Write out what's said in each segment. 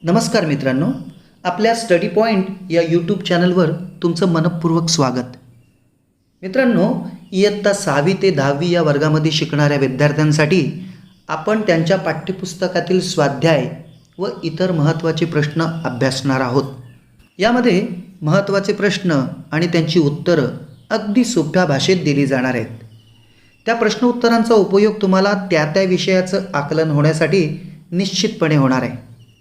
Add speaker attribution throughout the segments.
Speaker 1: नमस्कार मित्रांनो, आपल्या स्टडी पॉईंट या यूट्यूब चॅनलवर तुमचं मनपूर्वक स्वागत. मित्रांनो, इयत्ता 6वी ते 10वी या वर्गामध्ये शिकणाऱ्या विद्यार्थ्यांसाठी आपण त्यांच्या पाठ्यपुस्तकातील स्वाध्याय व इतर महत्त्वाचे प्रश्न अभ्यासणार आहोत. यामध्ये महत्त्वाचे प्रश्न आणि त्यांची उत्तरं अगदी सोप्या भाषेत दिली जाणार आहेत. त्या प्रश्न उत्तरांचा उपयोग तुम्हाला त्या विषयाचं आकलन होण्यासाठी निश्चितपणे होणार आहे.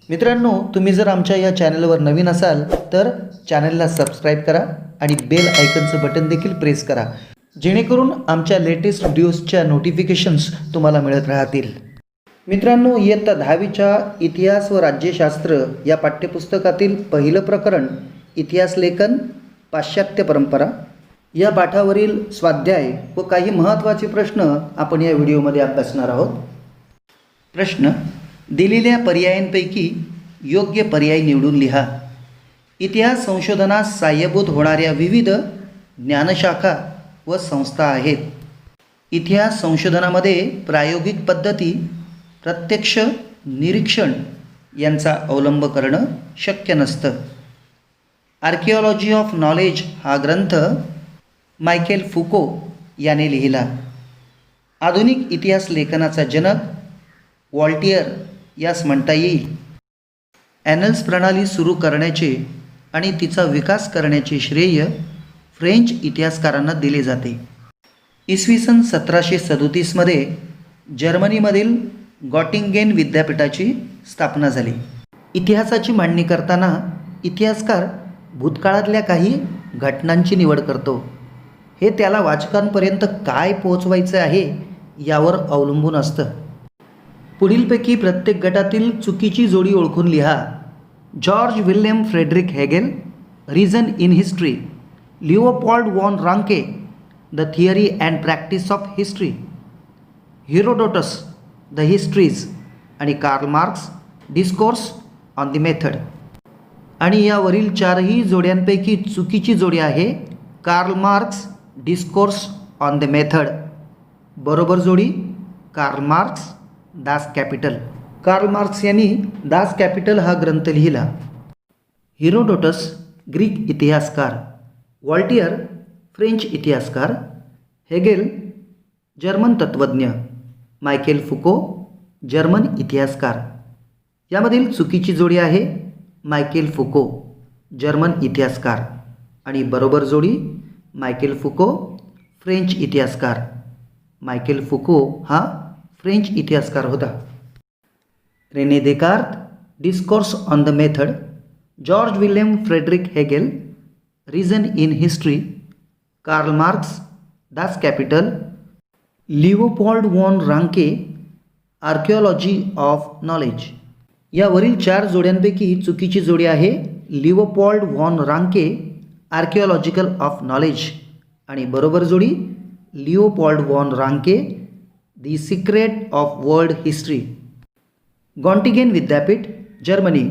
Speaker 1: मित्रांनो, तुम्ही जर आमच्या या चॅनलवर नवीन असाल तर चॅनलला सबस्क्राईब करा आणि बेल आयकनचं बटन देखील प्रेस करा, जेणेकरून आमच्या लेटेस्ट व्हिडिओजच्या नोटिफिकेशन्स तुम्हाला मिळत राहतील. मित्रांनो, इयत्ता 10वीच्या इतिहास व राज्यशास्त्र या पाठ्यपुस्तकातील पहिलं प्रकरण इतिहास लेखन पाश्चात्य परंपरा या पाठावरील स्वाध्याय व काही महत्त्वाचे प्रश्न आपण या व्हिडिओमध्ये अभ्यासणार आहोत. प्रश्न: दिलेल्या पर्यायांपैकी योग्य पर्याय निवडून लिहा. इतिहास संशोधनास सहाय्यभूत होणाऱ्या विविध ज्ञानशाखा व संस्था आहेत. इतिहास संशोधनामध्ये प्रायोगिक पद्धती, प्रत्यक्ष निरीक्षण यांचा अवलंब करणं शक्य नसतं. आर्किओलॉजी ऑफ नॉलेज हा ग्रंथ मायकेल फुको याने लिहिला. आधुनिक इतिहास लेखनाचा जनक वॉल्टियर यास म्हणता येईल. ॲनल्स प्रणाली सुरू करण्याचे आणि तिचा विकास करण्याचे श्रेय फ्रेंच इतिहासकारांना दिले जाते. इसवी सन 1737मध्ये जर्मनीमधील गॉटिंगेन विद्यापीठाची स्थापना झाली. इतिहासाची मांडणी करताना इतिहासकार भूतकाळातल्या काही घटनांची निवड करतो. हे त्याला वाचकांपर्यंत काय पोहोचवायचं आहे यावर अवलंबून असतं. पुढीलपैकी प्रत्येक गटातील चुकीची जोडी ओळखून लिहा. George William Frederick Hegel, reason in history. Leopold von Ranke, the theory and practice of history. Herodotus, the histories. आणि Karl Marx, discourse on the method. आणि यावरील चारही जोड्यांपैकी चुकीची जोडी आहे Karl Marx, discourse on the method. बरोबर जोडी Karl Marx, Das Kapital. Karl Marx यांनी दास कॅपिटल हा ग्रंथ लिहिला. हेरोडोटस ग्रीक इतिहासकार, वॉल्टियर फ्रेंच इतिहासकार, हेगेल जर्मन तत्त्वज्ञ, मायकेल फुको जर्मन इतिहासकार. यामधील चुकीची जोडी आहे मायकेल फुको जर्मन इतिहासकार आणि बरोबर जोडी मायकेल फुको फ्रेंच इतिहासकार. मायकेल फुको हा फ्रेंच इतिहासकार होता. Rene Descartes, discourse on the method. George William Frederick Hegel, reason in history. Karl Marx, Das Kapital. Leopold von Ranke, archaeology of knowledge. यावरील चार जोड्यांपैकी चुकीची जोडी आहे Leopold von Ranke, archaeological of knowledge. आणि बरोबर जोडी Leopold von Ranke, the secret of world history. Gottingen विद्यापीठ, जर्मनी.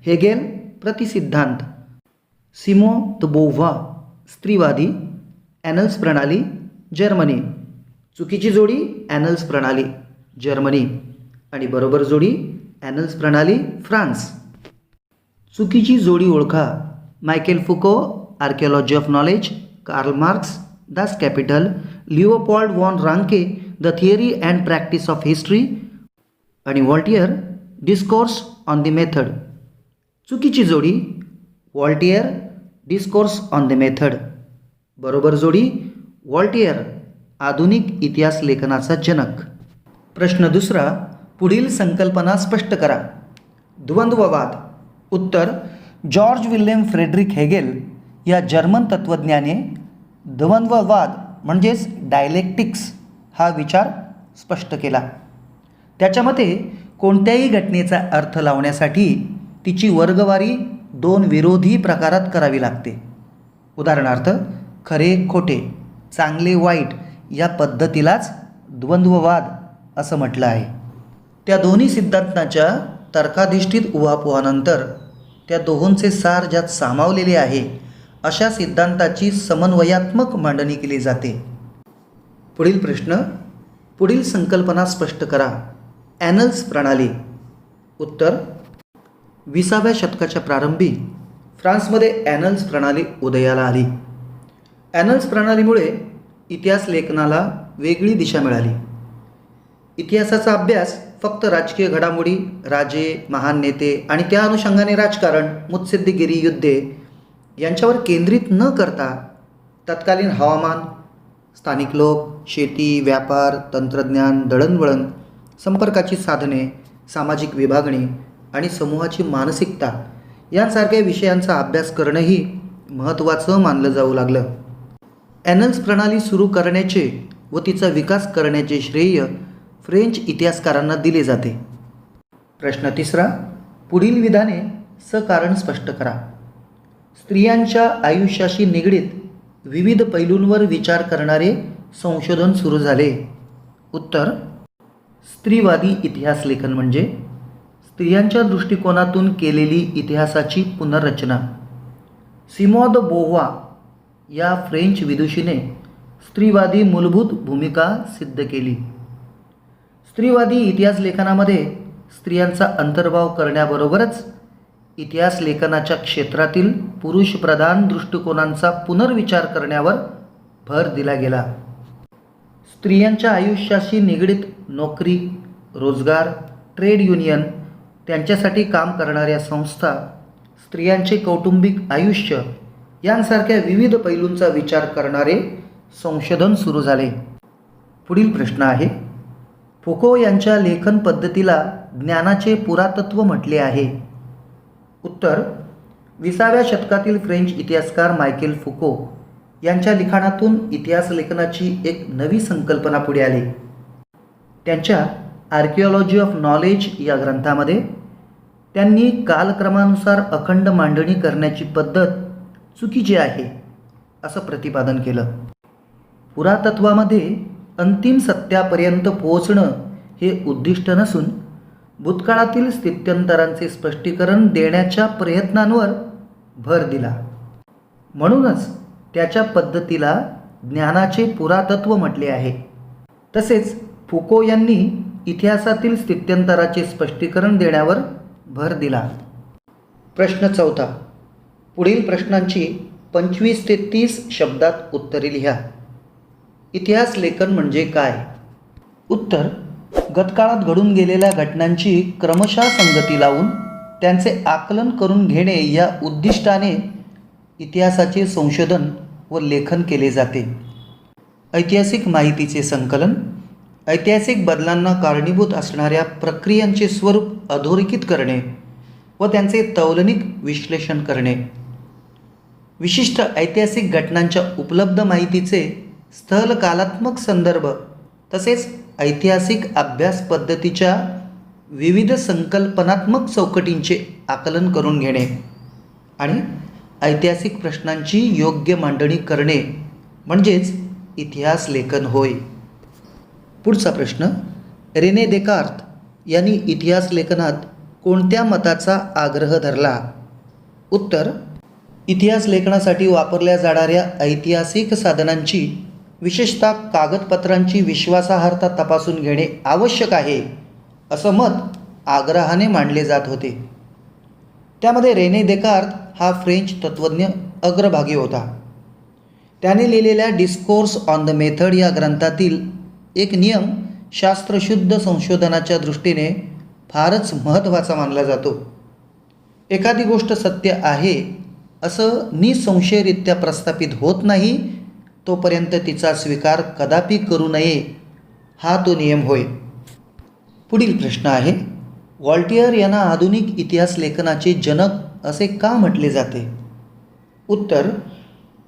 Speaker 1: हेगेल प्रतिसिद्धांत. सिमो द बोव्हा, स्त्रीवादी. ॲनल्स प्रणाली, जर्मनी. चुकीची जोडी ॲनल्स प्रणाली, जर्मनी. आणि बरोबर जोडी ॲनल्स प्रणाली, फ्रान्स. चुकीची जोडी ओळखा. Michael Foucault, archaeology of knowledge. Karl Marx, Das Kapital. Leopold von Ranke, the theory and practice of history. आणि Voltaire, discourse on the method. चुकीची जोडी Voltaire, discourse on the method. बरोबर जोडी वॉल्टियर, आधुनिक इतिहास लेखनाचा जनक. प्रश्न दुसरा: पुढील संकल्पना स्पष्ट करा. द्वंद्ववाद. उत्तर: जॉर्ज विल्यम फ्रेडरिक हेगेल या जर्मन तत्त्वज्ञाने द्वंद्ववाद म्हणजेच डायलेक्टिक्स हा विचार स्पष्ट केला. त्याच्या मते कोणत्याही घटनेचा अर्थ लावण्यासाठी तिची वर्गवारी दोन विरोधी प्रकारात करावी लागते. उदाहरणार्थ, खरे खोटे, चांगले वाईट या पद्धतीलाच द्वंद्ववाद असं म्हटलं आहे. त्या दोन्ही सिद्धांताच्या तर्काधिष्ठित उहापोहानंतर त्या दोहोंचे सार ज्यात सामावलेले आहे अशा सिद्धांताची समन्वयात्मक मांडणी केली जाते. पुढील प्रश्न: पुढील संकल्पना स्पष्ट करा. ॲनल्स प्रणाली. उत्तर: 20व्या शतकाच्या प्रारंभी फ्रान्समध्ये ॲनल्स प्रणाली उदयाला आली. ॲनल्स प्रणालीमुळे इतिहास लेखनाला वेगळी दिशा मिळाली. इतिहासाचा अभ्यास फक्त राजकीय घडामोडी, राजे, महान नेते आणि त्या अनुषंगाने राजकारण, मुत्सद्देगिरी, युद्धे यांच्यावर केंद्रित न करता तत्कालीन हवामान, स्थानिक लोक, शेती, व्यापार, तंत्रज्ञान, दळणवळण, संपर्काची साधने, सामाजिक विभागणी आणि समूहाची मानसिकता यांसारख्या विषयांचा अभ्यास करणंही महत्त्वाचं मानलं जाऊ लागलं. ॲनल्स प्रणाली सुरू करण्याचे व तिचा विकास करण्याचे श्रेय फ्रेंच इतिहासकारांना दिले जाते. प्रश्न 3. पुढील विधाने सकारण स्पष्ट करा. स्त्रियांच्या आयुष्याशी निगडीत विविध पैलूंवर विचार करणारे संशोधन सुरू झाले. उत्तर: स्त्रीवादी इतिहास लेखन म्हणजे स्त्रियांच्या दृष्टिकोनातून केलेली इतिहासाची पुनर्रचना. सिमोन दे बोव्वार या फ्रेंच विदुषीने स्त्रीवादी मूलभूत भूमिका सिद्ध केली. स्त्रीवादी इतिहास लेखनामध्ये स्त्रियांचा अंतर्भाव करण्याबरोबरच इतिहास लेखनाच्या क्षेत्रातील पुरुषप्रधान दृष्टिकोनांचा पुनर्विचार करण्यावर भर दिला गेला. स्त्रियांच्या आयुष्याशी निगडीत नोकरी, रोजगार, ट्रेड युनियन, त्यांच्यासाठी काम करणाऱ्या संस्था, स्त्रियांचे कौटुंबिक आयुष्य यांसारख्या विविध पैलूंचा विचार करणारे संशोधन सुरू झाले. पुढील प्रश्न आहे: फुको यांच्या लेखन पद्धतीला ज्ञानाचे पुरातत्व म्हटले आहे. उत्तर: 20व्या शतकातील फ्रेंच इतिहासकार मायकेल फुको यांच्या लिखाणातून इतिहास लेखनाची एक नवी संकल्पना पुढे आली. त्यांच्या आर्किओलॉजी ऑफ नॉलेज या ग्रंथामध्ये त्यांनी कालक्रमानुसार अखंड मांडणी करण्याची पद्धत चुकीची आहे असं प्रतिपादन केलं. पुरातत्वामध्ये अंतिम सत्यापर्यंत पोहोचणं हे उद्दिष्ट नसून भूतकाळातील स्थित्यंतरांचे स्पष्टीकरण देण्याच्या प्रयत्नांवर भर दिला. म्हणूनच त्याच्या पद्धतीला ज्ञानाचे पुरातत्व म्हटले आहे. तसेच फुको यांनी इतिहासातील स्थित्यंतराचे स्पष्टीकरण देण्यावर भर दिला. प्रश्न 4. पुढील प्रश्नांची 25 ते 30 शब्दात उत्तरे लिहा. इतिहास लेखन म्हणजे काय? उत्तर: गतकाळात घडून गेलेल्या घटनांची क्रमशः संगती लावून त्यांचे आकलन करून घेणे या उद्दिष्टाने इतिहासाचे संशोधन व लेखन केले जाते. ऐतिहासिक माहितीचे संकलन, ऐतिहासिक बदलांना कारणीभूत असणाऱ्या प्रक्रियांचे स्वरूप अधोरेखित करणे व त्यांचे तौलनिक विश्लेषण करणे, विशिष्ट ऐतिहासिक घटनांच्या उपलब्ध माहितीचे स्थल कालात्मक संदर्भ तसेच ऐतिहासिक अभ्यास पद्धतीच्या विविध संकल्पनात्मक चौकटींचे आकलन करून घेणे आणि ऐतिहासिक प्रश्नांची योग्य मांडणी करणे म्हणजेच इतिहास लेखन होय. पुढचा प्रश्न: रेने देकार्त यांनी इतिहास लेखनात कोणत्या मताचा आग्रह धरला? उत्तर: इतिहास लेखनासाठी वापरल्या जाणाऱ्या ऐतिहासिक साधनांची, विशेषतः कागदपत्रांची विश्वासार्हता तपासून घेणे आवश्यक आहे असं मत आग्रहाने मांडले जात होते. त्यामध्ये रेने देकार्त हा फ्रेंच तत्त्वज्ञ अग्रभागी होता. त्याने लिहिलेल्या डिस्कोर्स ऑन द मेथड या ग्रंथातील एक नियम शास्त्रशुद्ध संशोधनाच्या दृष्टीने फारच महत्त्वाचा मानला जातो. एखादी गोष्ट सत्य आहे असं निसंशयरित्या प्रस्थापित होत नाही तोपर्यंत तिचा स्वीकार कदापि करू नये, हा तो नियम होय. पुढील प्रश्न आहे: व्हॉल्टियर यांना आधुनिक इतिहास लेखनाचे जनक असे का म्हटले जाते? उत्तर: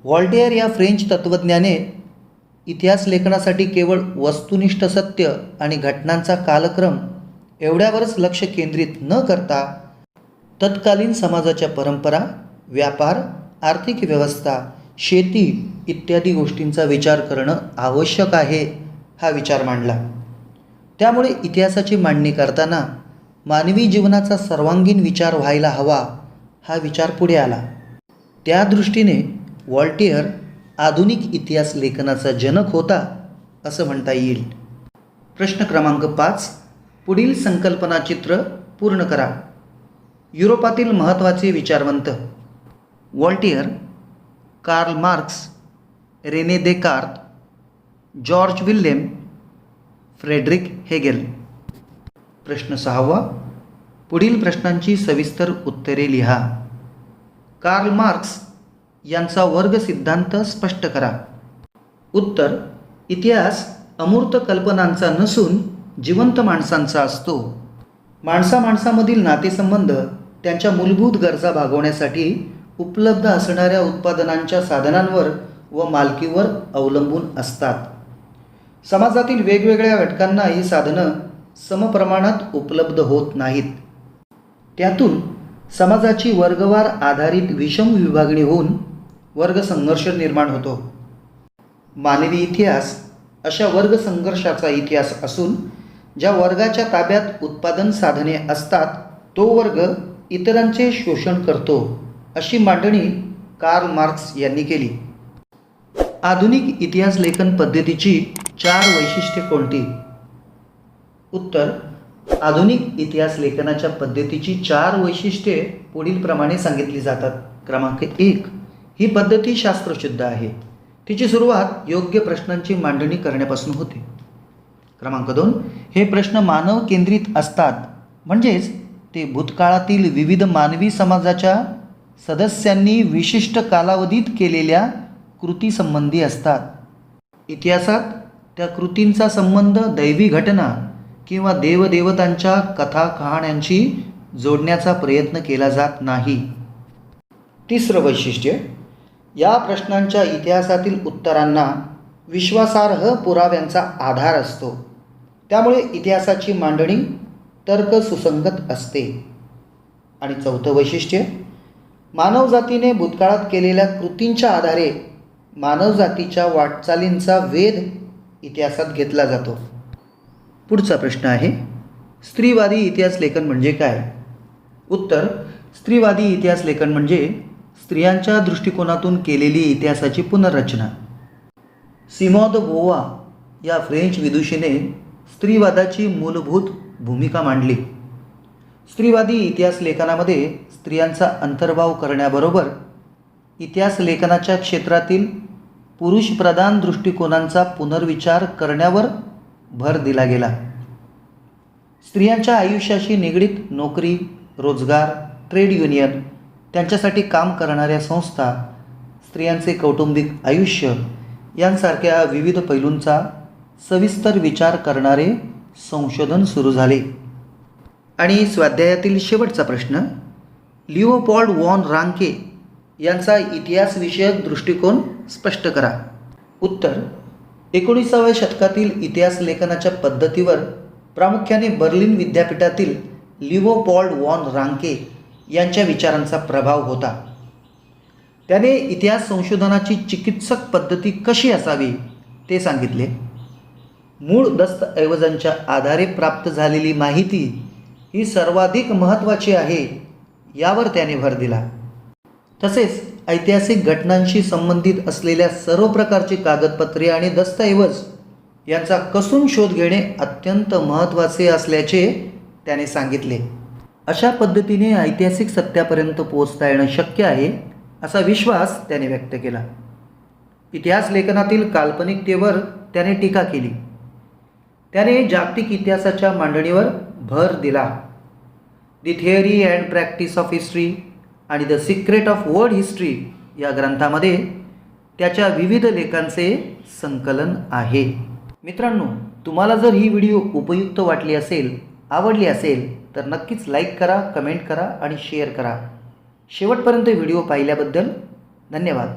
Speaker 1: व्हॉल्टियर या फ्रेंच तत्त्वज्ञाने इतिहास लेखनासाठी केवळ वस्तुनिष्ठ सत्य आणि घटनांचा कालक्रम एवढ्यावरच लक्ष केंद्रित न करता तत्कालीन समाजाच्या परंपरा, व्यापार, आर्थिक व्यवस्था, शेती इत्यादी गोष्टींचा विचार करणं आवश्यक आहे हा विचार मांडला. त्यामुळे इतिहासाची मांडणी करताना मानवी जीवनाचा सर्वांगीण विचार व्हायला हवा हा विचार पुढे आला. त्या दृष्टीने व्हॉल्टियर आधुनिक इतिहास लेखनाचा जनक होता असं म्हणता येईल. प्रश्न क्रमांक 5. पुढील संकल्पनाचित्र पूर्ण करा. युरोपातील महत्त्वाचे विचारवंत Voltaire, Karl Marx, Rene Descartes, George William, Frederick Hegel. प्रश्न 6. पुढील प्रश्नांची सविस्तर उत्तरे लिहा. कार्ल मार्क्स यांचा वर्ग सिद्धांत स्पष्ट करा. उत्तर: इतिहास अमूर्त कल्पनांचा नसून जिवंत माणसांचा असतो. माणसामाणसामधील नातेसंबंध त्यांच्या मूलभूत गरजा भागवण्यासाठी उपलब्ध असणाऱ्या उत्पादनांच्या साधनांवर व मालकीवर अवलंबून असतात. समाजातील वेगवेगळ्या घटकांना ही साधनं समप्रमाणात उपलब्ध होत नाहीत. त्यातून समाजाची वर्गवार आधारित विषम विभागणी होऊन वर्गसंघर्ष निर्माण होतो. मानवी इतिहास अशा वर्गसंघर्षाचा इतिहास असून ज्या वर्गाच्या ताब्यात उत्पादन साधने असतात तो वर्ग इतरांचे शोषण करतो, अशी मांडणी कार्ल मार्क्स यांनी केली. आधुनिक इतिहास लेखन पद्धतीची 4 वैशिष्ट्ये कोणती? उत्तर: आधुनिक इतिहास लेखनाच्या पद्धतीची 4 वैशिष्ट्ये पुढील प्रमाणे सांगितली जातात. क्रमांक 1. ही पद्धती शास्त्रशुद्ध आहे. तिची सुरुवात योग्य प्रश्नांची मांडणी करण्यापासून होते. क्रमांक 2. हे प्रश्न मानव केंद्रित असतात, म्हणजेच ते भूतकाळातील विविध मानवी समाजाच्या सदस्यांनी विशिष्ट कालावधीत केलेल्या कृतीसंबंधी असतात. इतिहासात त्या कृतींचा संबंध दैवी घटना किंवा देवदेवतांच्या कथा कहाण्यांशी जोडण्याचा प्रयत्न केला जात नाही. 3रं वैशिष्ट्य: या प्रश्नांच्या इतिहासातील उत्तरांना विश्वासार्ह पुराव्यांचा आधार असतो. त्यामुळे इतिहासाची मांडणी तर्कसुसंगत असते. आणि 4थं वैशिष्ट्य: मानवजातीने भूतकाळात केलेल्या कृतींच्या आधारे मानवजातीच्या वाटचालींचा वेध इतिहासात घेतला जातो. पुढचा प्रश्न आहे, स्त्रीवादी इतिहास लेखन म्हणजे काय? उत्तर: स्त्रीवादी इतिहास लेखन म्हणजे स्त्रियांच्या दृष्टिकोनातून केलेली इतिहासाची पुनर्रचना. सिमॉन दे बोव्वार या फ्रेंच विदुषीने स्त्रीवादाची मूलभूत भूमिका मांडली. स्त्रीवादी इतिहास लेखनामध्ये स्त्रियांचा अंतर्भाव करण्याबरोबर इतिहास लेखनाच्या क्षेत्रातील पुरुषप्रधान दृष्टिकोनांचा पुनर्विचार करण्यावर भर दिला गेला. स्त्रियांच्या आयुष्याशी निगडीत नोकरी, रोजगार, ट्रेड युनियन, त्यांच्यासाठी काम करणाऱ्या संस्था, स्त्रियांचे कौटुंबिक आयुष्य यांसारख्या विविध पैलूंचा सविस्तर विचार करणारे संशोधन सुरू झाले. आणि स्वाध्यायातील शेवटचा प्रश्न, लिओपोल्ड वॉन रांके यांचा इतिहासविषयक दृष्टिकोन स्पष्ट करा. उत्तर: 19व्या शतकातील इतिहास लेखनाच्या पद्धतीवर प्रामुख्याने बर्लिन विद्यापीठातील लिओपोल्ड वॉन रांके यांच्या विचारांचा प्रभाव होता. त्याने इतिहास संशोधनाची चिकित्सक पद्धती कशी असावी ते सांगितले. मूळ दस्तऐवजांच्या आधारे प्राप्त झालेली माहिती ही सर्वाधिक महत्त्वाची आहे यावर त्याने भर दिला. तसेच ऐतिहासिक घटनांशी संबंधित असलेल्या सर्व प्रकारची कागदपत्रे आणि दस्तऐवज यांचा कसून शोध घेणे अत्यंत महत्त्वाचे असल्याचे त्याने सांगितले. अशा पद्धतीने ऐतिहासिक सत्यापर्यंत पोहोचता येणं शक्य आहे असा विश्वास त्याने व्यक्त केला. इतिहास लेखनातील काल्पनिकतेवर त्याने टीका केली. त्याने जागतिक इतिहासाच्या मांडणीवर भर दिला. The theory and practice of history आणि the secret of world history या ग्रंथामध्ये त्याच्या विविध लेखांचे संकलन आहे. मित्रांनो, तुम्हाला जर ही व्हिडिओ उपयुक्त वाटली असेल, आवडली असेल तर नक्कीच लाईक करा, कमेंट करा आणि शेअर करा. शेवटपर्यंत व्हिडिओ पाहिल्याबद्दल धन्यवाद.